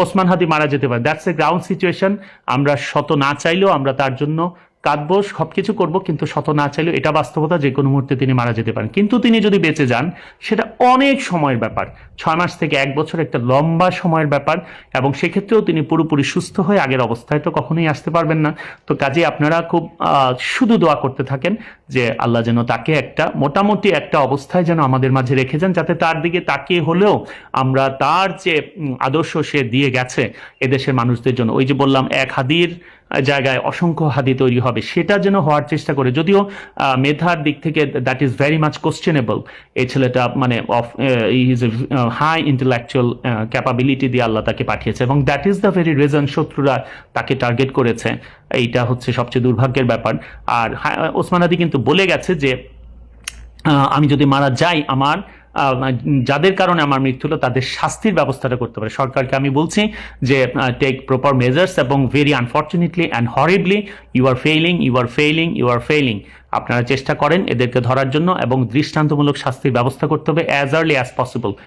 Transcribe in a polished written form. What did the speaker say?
ওসমান হাদি মারা যেতে পারে, দ্যাটস এ গ্রাউন্ড সিচুয়েশন। আমরা শত না চাইলেও আমরা তার জন্য কাঁদবো, সবকিছু করব, কিন্তু শত না চাইলেও এটা বাস্তবতা, যে কোনো মুহূর্তে তিনি মারা যেতে পারেন। কিন্তু তিনি যদি বেঁচে যান সেটা অনেক সময়ের ব্যাপার, 6 মাস থেকে 1 বছর, একটা লম্বা সময়ের ব্যাপার, এবং সেক্ষেত্রেও তিনি পুরোপুরি সুস্থ হয়ে আগের অবস্থায় তো কখনোই আসতে পারবেন না। তো কাজে আপনারা খুব শুধু দোয়া করতে থাকেন যে আল্লাহ যেন তাকে একটা মোটামুটি একটা অবস্থায় যেন আমাদের মাঝে রেখে যান, যাতে তার দিকে তাকিয়ে হলেও আমরা তার যে আদর্শ সে দিয়ে গেছে এদেশের মানুষদের জন্য, ওই যে বললাম এক হাদির জায়গায় অসংখ্য হাদি তৈরি হবে, সেটা যেন হওয়ার চেষ্টা করে। যদিও মেধার দিক থেকে that is very much questionable. এই ছেলেটা মানে is a high intellectual capability দিয়ে আল্লাহ তাকে পাঠিয়েছে, এবং that is the very reason শত্রুরা তাকে টার্গেট করেছে। এইটা হচ্ছে সবচেয়ে দুর্ভাগ্যের ব্যাপার। আর ওসমান হাদি কিন্তু বলে গেছে যে আমি যদি মারা যাই, আমার যাদের কারণে আমার মৃত্যু হলো তাদের শাস্তির ব্যবস্থাটা করতে পারে। সরকারকে আমি বলছি যে টেক প্রপার মেজার্স, এবং very unfortunately and horribly you are failing, you are failing, you are failing. আপনারা চেষ্টা করেন এদেরকে ধরার জন্য এবং দৃষ্টান্তমূলক শাস্তির ব্যবস্থা করতে হবে অ্যাজ আর্লি অ্যাজ পসিবল।